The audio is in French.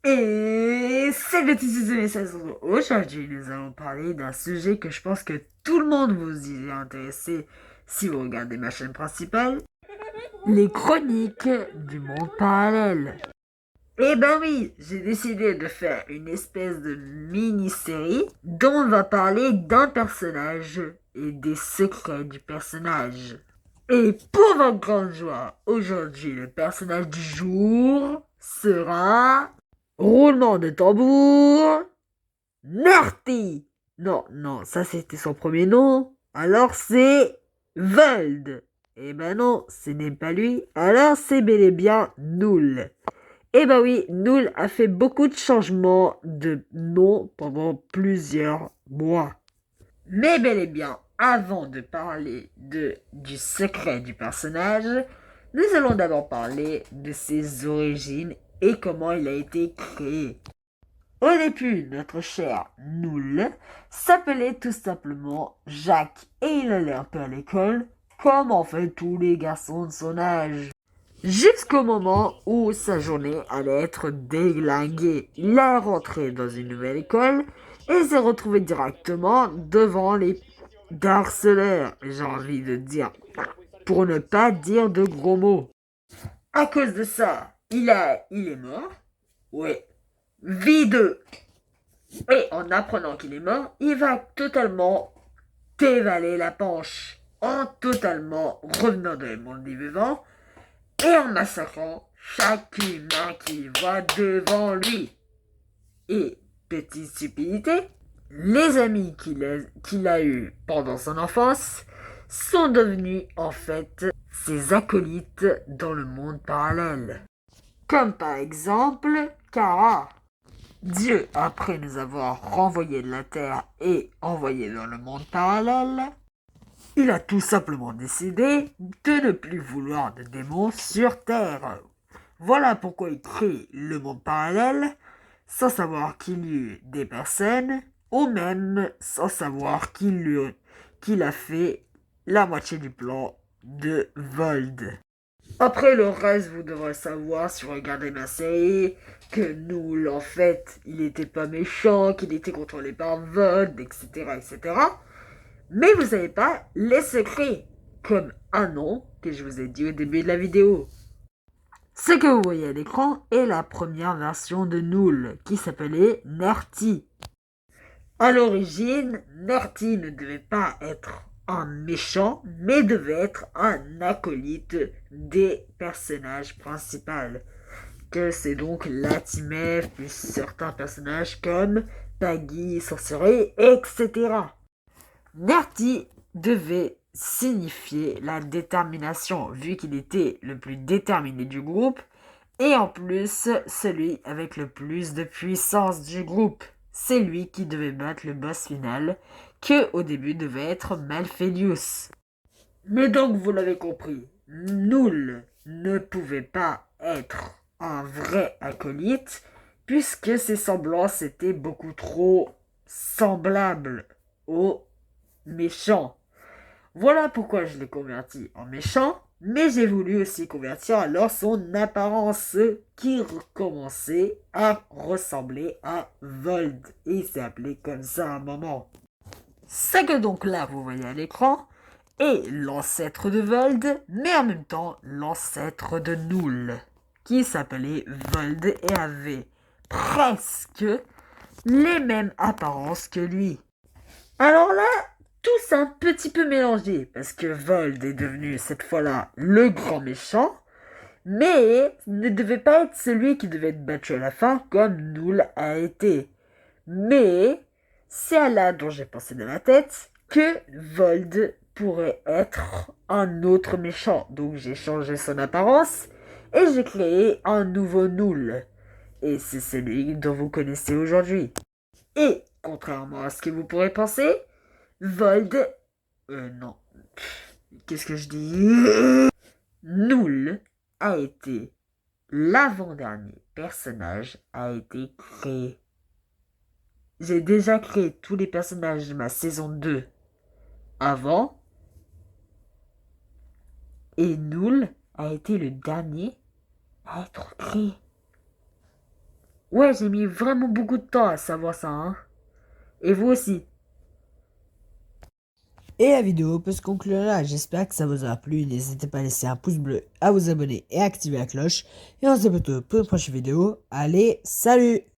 Et c'est le titre de message. Aujourd'hui, nous allons parler d'un sujet que je pense que tout le monde vous y est intéressé si vous regardez ma chaîne principale. Les chroniques du monde parallèle. Eh ben oui, j'ai décidé de faire une espèce de mini-série dont on va parler d'un personnage et des secrets du personnage. Et pour votre grande joie, aujourd'hui, le personnage du jour sera... Roulement de tambour... Nerty. Non, non, ça c'était son premier nom. Alors c'est... Vold. Eh ben non, ce n'est pas lui. Alors c'est bel et bien Null. Eh ben oui, Null a fait beaucoup de changements de nom pendant plusieurs mois. Mais bel et bien, avant de parler du secret du personnage, nous allons d'abord parler de ses origines et comment il a été créé. Au début, notre cher Null s'appelait tout simplement Jacques et il allait un peu à l'école, comme en fait tous les garçons de son âge. Jusqu'au moment où sa journée allait être déglinguée. Il est rentré dans une nouvelle école et s'est retrouvé directement devant les harceleurs, j'ai envie de dire, pour ne pas dire de gros mots. À cause de ça, il est mort. Ouais. Vie 2. Et en apprenant qu'il est mort, il va totalement dévaler la panche en totalement revenant dans le monde des vivants et en massacrant chaque humain qu'il voit devant lui. Et, petite stupidité, les amis qu'il a eus pendant son enfance sont devenus en fait ses acolytes dans le monde parallèle. Comme par exemple Kara. Dieu, après nous avoir renvoyé de la Terre et envoyé dans le monde parallèle, il a tout simplement décidé de ne plus vouloir de démons sur Terre. Voilà pourquoi il crée le monde parallèle, sans savoir qu'il y eut des personnes, ou même sans savoir qu'il a fait la moitié du plan de Vold. Après le reste, vous devrez savoir si vous regardez ma série que nous, en fait, il était pas méchant, qu'il était contrôlé par Vold, etc., etc. Mais vous savez pas les secrets, comme un nom que je vous ai dit au début de la vidéo. Ce que vous voyez à l'écran est la première version de Null, qui s'appelait Nerty. À l'origine, Nerty ne devait pas être un méchant, mais devait être un acolyte des personnages principaux. Que c'est donc Latimef, plus certains personnages comme Paggy, Sorcerer, etc. Nerty devait signifier la détermination, vu qu'il était le plus déterminé du groupe, et en plus celui avec le plus de puissance du groupe. C'est lui qui devait battre le boss final, que au début devait être Malphélius. Mais donc vous l'avez compris, Null ne pouvait pas être un vrai acolyte, puisque ses semblances étaient beaucoup trop semblables aux méchants. Voilà pourquoi je l'ai converti en méchant, mais j'ai voulu aussi convertir alors son apparence qui recommençait à ressembler à Vold. Et il s'est appelé comme ça à un moment. C'est que donc là, vous voyez à l'écran, est l'ancêtre de Vold, mais en même temps l'ancêtre de Null, qui s'appelait Vold et avait presque les mêmes apparences que lui. Alors là, tout s'est un petit peu mélangé, parce que Vold est devenu cette fois-là le grand méchant, mais ne devait pas être celui qui devait être battu à la fin, comme Null a été. Mais c'est à là dont j'ai pensé dans ma tête que Vold pourrait être un autre méchant. Donc j'ai changé son apparence et j'ai créé un nouveau Null. Et c'est celui dont vous connaissez aujourd'hui. Et, contrairement à ce que vous pourrez penser, Vold... non. Qu'est-ce que je dis? Null a été... L'avant-dernier personnage a été créé. J'ai déjà créé tous les personnages de ma saison 2 avant. Et Null a été le dernier à être créé. Ouais, j'ai mis vraiment beaucoup de temps à savoir ça, hein. Et vous aussi. Et la vidéo peut se conclure là. J'espère que ça vous aura plu. N'hésitez pas à laisser un pouce bleu, à vous abonner et à activer la cloche. Et on se retrouve pour une prochaine vidéo. Allez, salut!